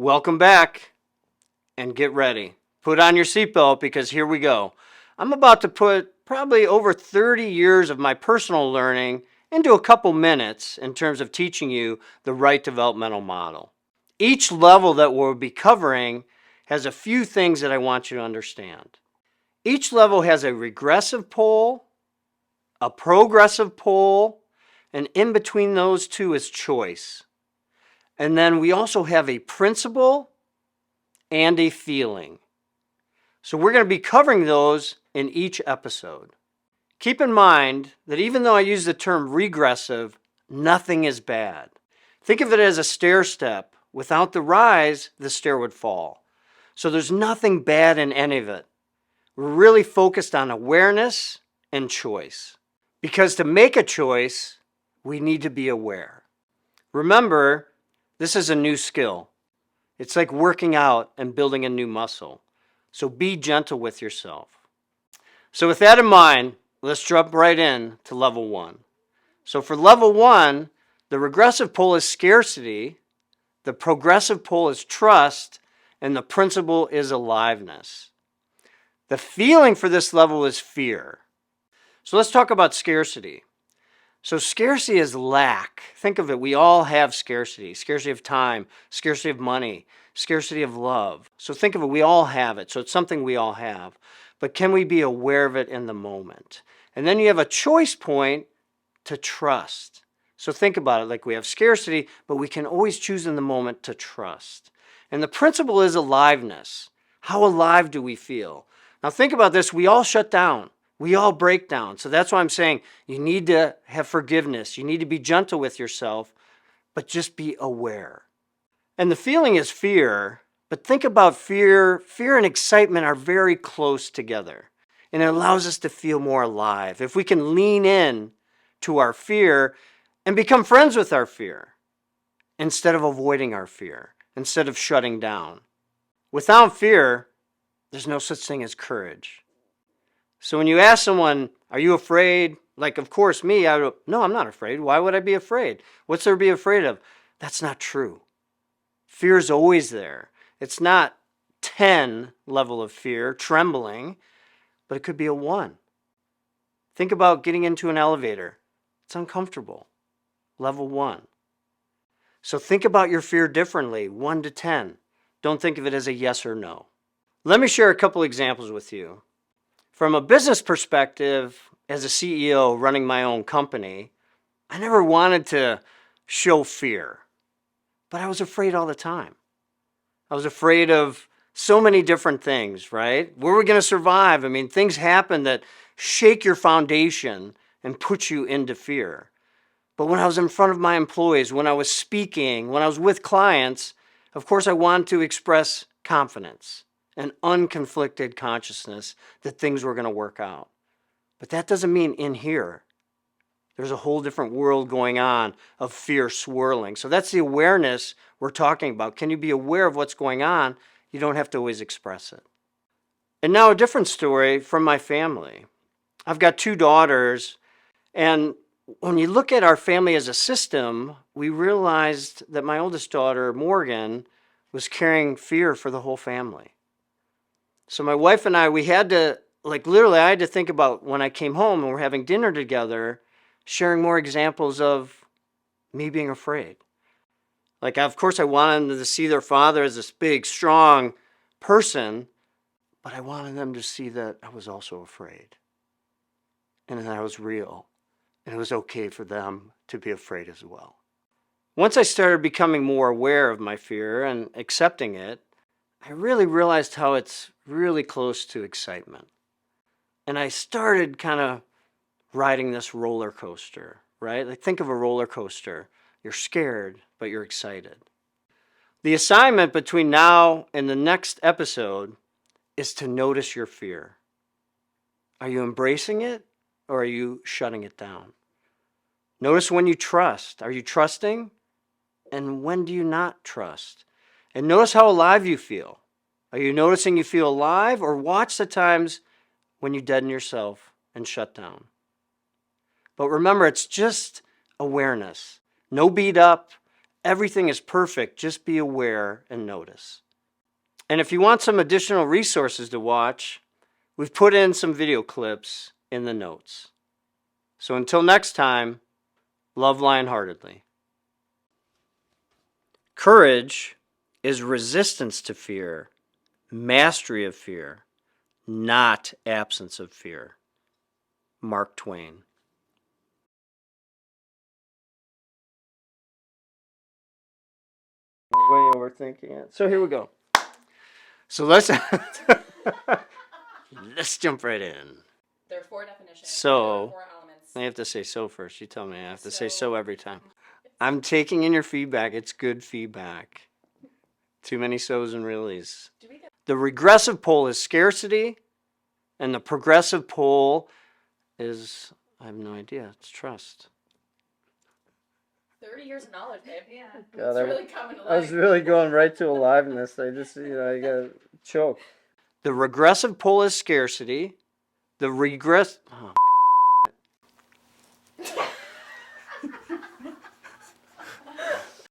Welcome back, and get ready. Put on your seatbelt because here we go. I'm about to put probably over 30 years of my personal learning into a couple minutes in terms of teaching you the Wright Developmental Model. Each level that we'll be covering has a few things that I want you to understand. Each level has a regressive pole, a progressive pole, and in between those two is choice. And then we also have a principle and a feeling. So we're going to be covering those in each episode. Keep in mind that even though I use the term regressive, nothing is bad. Think of it as a stair step. Without the rise, the stair would fall. So there's nothing bad in any of it. We're really focused on awareness and choice. Because to make a choice, we need to be aware. Remember, this is a new skill. It's like working out and building a new muscle. So be gentle with yourself. So with that in mind, let's jump right in to level 1. So for level 1, the regressive pole is scarcity, the progressive pole is trust, and the principle is aliveness. The feeling for this level is fear. So let's talk about scarcity. So scarcity is lack. Think of it, we all have scarcity. Scarcity of time, scarcity of money, scarcity of love. So think of it, we all have it. So it's something we all have. But can we be aware of it in the moment? And then you have a choice point to trust. So think about it, like we have scarcity, but we can always choose in the moment to trust. And the principle is aliveness. How alive do we feel? Now think about this, we all shut down. We all break down. So that's why I'm saying you need to have forgiveness. You need to be gentle with yourself, but just be aware. And the feeling is fear, but think about fear. Fear and excitement are very close together, and it allows us to feel more alive. If we can lean in to our fear and become friends with our fear instead of avoiding our fear, instead of shutting down. Without fear, there's no such thing as courage. So when you ask someone, are you afraid? Like, of course, me, I would, no, I'm not afraid. Why would I be afraid? What's there to be afraid of? That's not true. Fear is always there. It's not 10 level of fear, trembling, but it could be a 1. Think about getting into an elevator. It's uncomfortable. Level 1. So think about your fear differently, 1 to 10. Don't think of it as a yes or no. Let me share a couple examples with you. From a business perspective, as a CEO running my own company, I never wanted to show fear, but I was afraid all the time. I was afraid of so many different things, right? Were we going to survive? I mean, things happen that shake your foundation and put you into fear. But when I was in front of my employees, when I was speaking, when I was with clients, of course I wanted to express confidence. An unconflicted consciousness that things were going to work out. But that doesn't mean in here. There's a whole different world going on of fear swirling. So that's the awareness we're talking about. Can you be aware of what's going on? You don't have to always express it. And now a different story from my family. I've got 2 daughters, and when you look at our family as a system, we realized that my oldest daughter, Morgan, was carrying fear for the whole family. So my wife and I, we had to, literally I had to think about when I came home and we're having dinner together, sharing more examples of me being afraid. Of course I wanted them to see their father as this big, strong person, but I wanted them to see that I was also afraid. And that I was real. And it was okay for them to be afraid as well. Once I started becoming more aware of my fear and accepting it, I really realized how it's really close to excitement. And I started kind of riding this roller coaster, right? Think of a roller coaster. You're scared, but you're excited. The assignment between now and the next episode is to notice your fear. Are you embracing it or are you shutting it down? Notice when you trust. Are you trusting? And when do you not trust? And notice how alive you feel. Are you noticing you feel alive, or watch the times when you deaden yourself and shut down? But remember, it's just awareness. No beat up, Everything is perfect. Just be aware and notice. And if you want some additional resources to watch, we've put in some video clips in the notes. So until next time, love lionheartedly. Courage is resistance to fear, mastery of fear, not absence of fear. Mark Twain. Way overthinking it. So here we go. So let's jump right in. There are 4 definitions. So, there are 4 elements. I have to say so first. You tell me I have to say so every time. I'm taking in your feedback. It's good feedback. Too many so's and reallys. The regressive pole is scarcity, and the progressive pole is, I have no idea, it's trust. 30 years of knowledge, babe. Yeah. God, It's really coming to life. I was really going right to aliveness. I just, I got to choke. The regressive pole is scarcity. The regress... Oh,